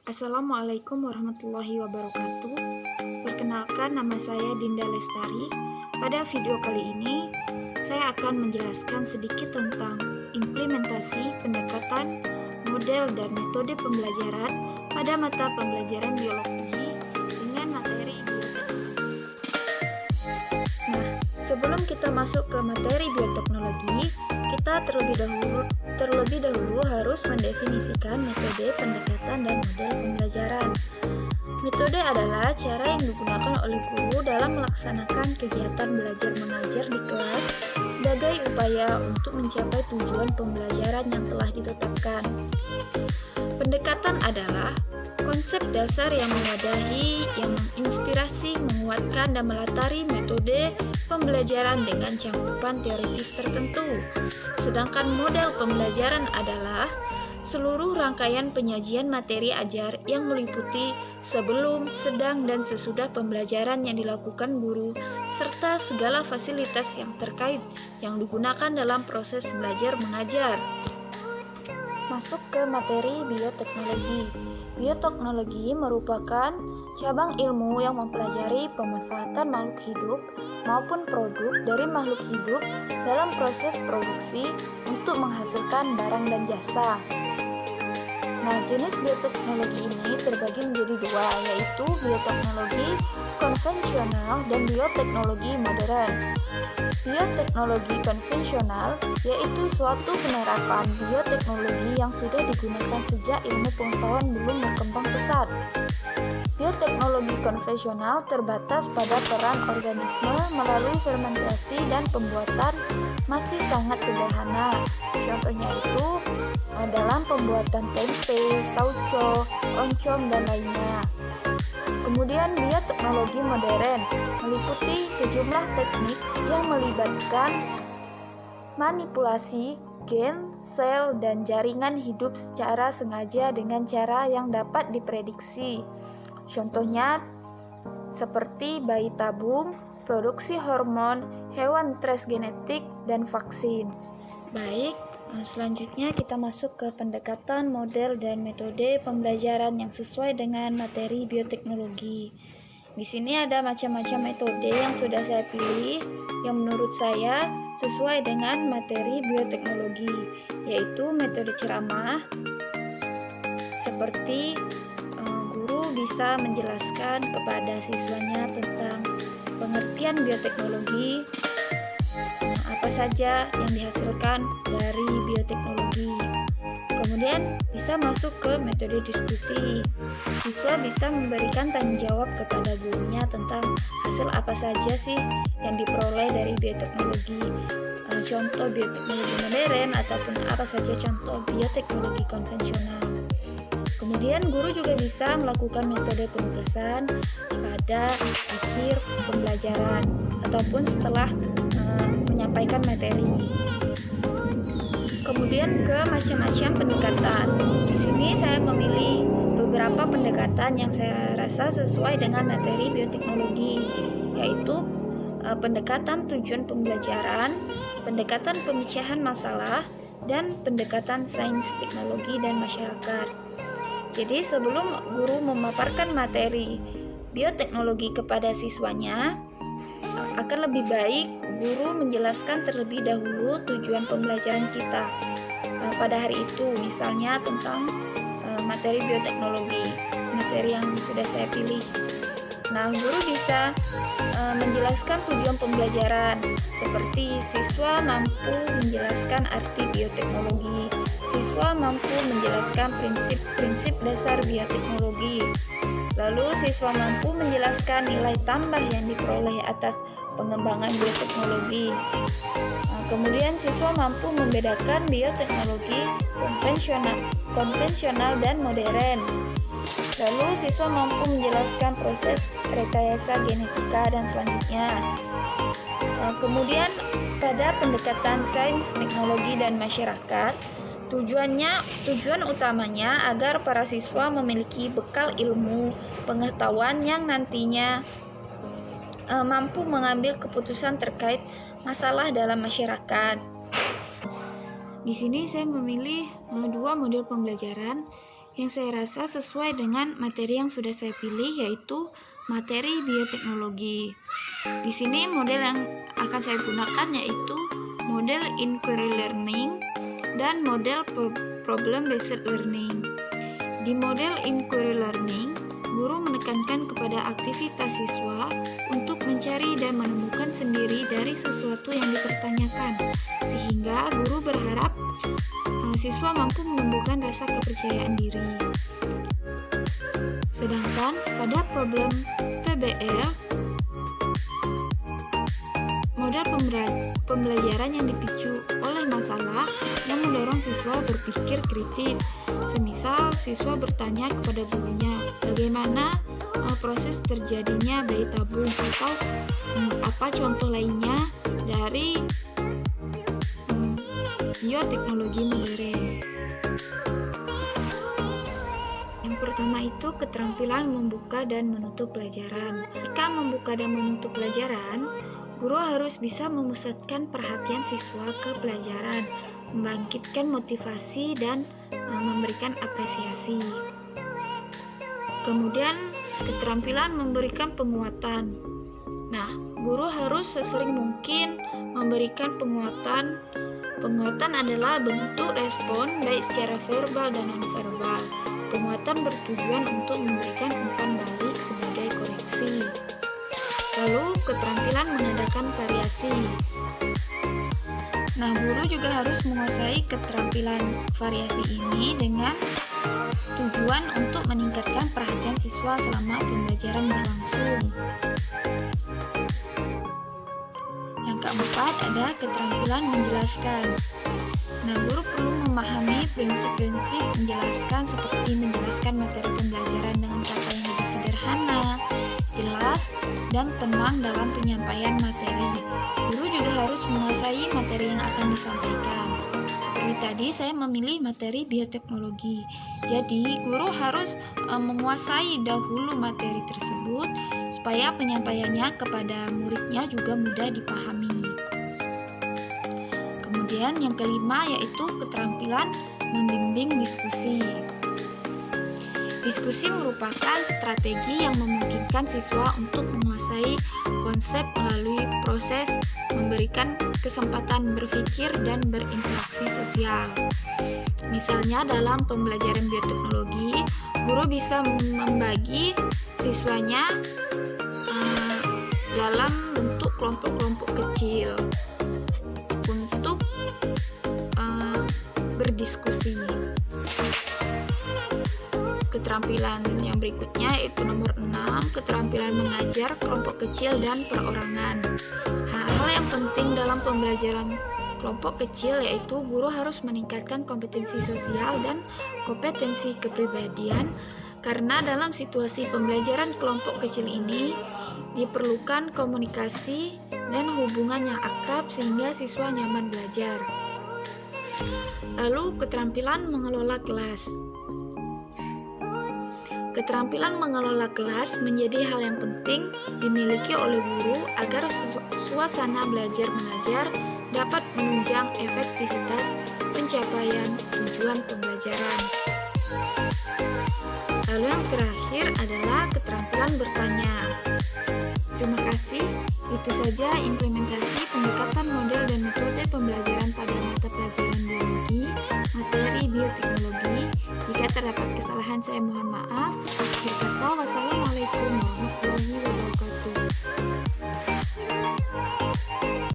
Assalamualaikum warahmatullahi wabarakatuh. Perkenalkan, nama saya Dinda Lestari. Pada video kali ini, saya akan menjelaskan sedikit tentang implementasi pendekatan, model, dan metode pembelajaran pada mata pembelajaran biologi dengan materi bioteknologi. Nah, sebelum kita masuk ke materi bioteknologi, kita terlebih dahulu harus mendefinisikan metode pendekatan dan model pembelajaran. Metode adalah cara yang digunakan oleh guru dalam melaksanakan kegiatan belajar mengajar di kelas sebagai upaya untuk mencapai tujuan pembelajaran yang telah ditetapkan. Pendekatan adalah konsep dasar yang mewadahi, yang menginspirasi, menguatkan, dan melatari metode pembelajaran dengan cakupan teoritis tertentu. Sedangkan model pembelajaran adalah seluruh rangkaian penyajian materi ajar yang meliputi sebelum, sedang, dan sesudah pembelajaran yang dilakukan guru, serta segala fasilitas yang terkait yang digunakan dalam proses belajar mengajar. Masuk ke materi bioteknologi. Bioteknologi merupakan cabang ilmu yang mempelajari pemanfaatan makhluk hidup maupun produk dari makhluk hidup dalam proses produksi untuk menghasilkan barang dan jasa. Nah, jenis bioteknologi ini terbagi menjadi dua, yaitu bioteknologi konvensional dan bioteknologi modern. Bioteknologi konvensional yaitu suatu penerapan bioteknologi yang sudah digunakan sejak ilmu pengetahuan belum berkembang pesat. Bioteknologi konvensional terbatas pada peran organisme melalui fermentasi dan pembuatan masih sangat sederhana. Contohnya itu dalam pembuatan tempe, tauco, oncom, dan lainnya. Kemudian bioteknologi modern meliputi sejumlah teknik yang melibatkan manipulasi gen, sel, dan jaringan hidup secara sengaja dengan cara yang dapat diprediksi. Contohnya seperti bayi tabung, produksi hormon, hewan transgenetik, dan vaksin. Baik, selanjutnya kita masuk ke pendekatan, model, dan metode pembelajaran yang sesuai dengan materi bioteknologi. Di sini ada macam-macam metode yang sudah saya pilih yang menurut saya sesuai dengan materi bioteknologi, yaitu metode ceramah. Seperti guru bisa menjelaskan kepada siswanya tentang pengertian bioteknologi, apa saja yang dihasilkan dari bioteknologi. Kemudian bisa masuk ke metode diskusi. Siswa bisa memberikan tanggung jawab kepada gurunya tentang hasil apa saja sih yang diperoleh dari bioteknologi. Contoh bioteknologi modern ataupun apa saja contoh bioteknologi konvensional. Kemudian guru juga bisa melakukan metode penugasan pada akhir pembelajaran ataupun setelah menyampaikan materi. Kemudian ke macam-macam pendekatan. Di sini saya memilih beberapa pendekatan yang saya rasa sesuai dengan materi bioteknologi, yaitu pendekatan tujuan pembelajaran, pendekatan pemecahan masalah, dan pendekatan sains, teknologi, dan masyarakat. Jadi sebelum guru memaparkan materi bioteknologi kepada siswanya, akan lebih baik guru menjelaskan terlebih dahulu tujuan pembelajaran kita pada hari itu, misalnya tentang materi bioteknologi, materi yang sudah saya pilih. Nah, guru bisa menjelaskan tujuan pembelajaran, seperti siswa mampu menjelaskan arti bioteknologi, siswa mampu menjelaskan prinsip-prinsip dasar bioteknologi, lalu siswa mampu menjelaskan nilai tambah yang diperoleh atas pengembangan bioteknologi. Kemudian siswa mampu membedakan bioteknologi konvensional dan modern. Lalu siswa mampu menjelaskan proses rekayasa genetika dan selanjutnya. Kemudian pada pendekatan sains, teknologi, dan masyarakat, tujuan utamanya agar para siswa memiliki bekal ilmu pengetahuan yang nantinya mampu mengambil keputusan terkait masalah dalam masyarakat. Di sini saya memilih dua model pembelajaran, yang saya rasa sesuai dengan materi yang sudah saya pilih, yaitu materi bioteknologi. Di sini model yang akan saya gunakan yaitu model inquiry learning dan model problem based learning. Di model inquiry learning, guru menekankan kepada aktivitas siswa untuk mencari dan menemukan sendiri dari sesuatu yang dipertanyakan, sehingga guru berharap siswa mampu menumbuhkan rasa kepercayaan diri. Sedangkan pada problem PBL, model pembelajaran yang dipicu oleh masalah yang mendorong siswa berpikir kritis. Semisal siswa bertanya kepada gurunya bagaimana proses terjadinya bayi tabung, atau apa contoh lainnya dari bioteknologi modern. Yang pertama itu keterampilan membuka dan menutup pelajaran. Jika membuka dan menutup pelajaran, guru harus bisa memusatkan perhatian siswa ke pelajaran, membangkitkan motivasi dan memberikan apresiasi. Kemudian keterampilan memberikan penguatan. Nah, guru harus sesering mungkin memberikan penguatan. Penguatan adalah bentuk respon baik secara verbal dan nonverbal. Penguatan bertujuan untuk memberikan umpan balik sebagai koreksi. Lalu keterampilan menandakan variasi. Nah, guru juga harus menguasai keterampilan variasi ini dengan tujuan untuk meningkatkan perhatian siswa selama pembelajaran berlangsung. Yang keempat ada keterampilan menjelaskan. Nah, guru perlu memahami prinsip-prinsip menjelaskan seperti menjelaskan materi pembelajaran dengan kata yang lebih sederhana, jelas, dan tenang dalam penyampaian materi. Guru juga harus menguasai materi yang akan disampaikan. Seperti tadi saya memilih materi bioteknologi. Jadi, guru harus menguasai dahulu materi tersebut supaya penyampaiannya kepada muridnya juga mudah dipahami. Kemudian yang kelima yaitu keterampilan membimbing diskusi. Diskusi merupakan strategi yang memungkinkan siswa untuk menguasai konsep melalui proses memberikan kesempatan berpikir dan berinteraksi sosial. Misalnya dalam pembelajaran bioteknologi, guru bisa membagi siswanya dalam bentuk kelompok-kelompok kecil untuk berdiskusi. Keterampilan yang berikutnya yaitu nomor 6, keterampilan mengajar kelompok kecil dan perorangan. Hal yang penting dalam pembelajaran kelompok kecil yaitu guru harus meningkatkan kompetensi sosial dan kompetensi kepribadian, karena dalam situasi pembelajaran kelompok kecil ini diperlukan komunikasi dan hubungan yang akrab sehingga siswa nyaman belajar. Lalu keterampilan mengelola kelas. Keterampilan mengelola kelas menjadi hal yang penting dimiliki oleh guru agar suasana belajar mengajar dapat menunjang efektivitas pencapaian tujuan pembelajaran. Lalu yang terakhir adalah keterampilan bertanya. Terima kasih, itu saja implementasi pendekatan model dan metode pembelajaran pada mata pelajaran biologi, materi bioteknologi. Jika terdapat kesalahan saya mohon maaf. Akhir kata, wassalamualaikum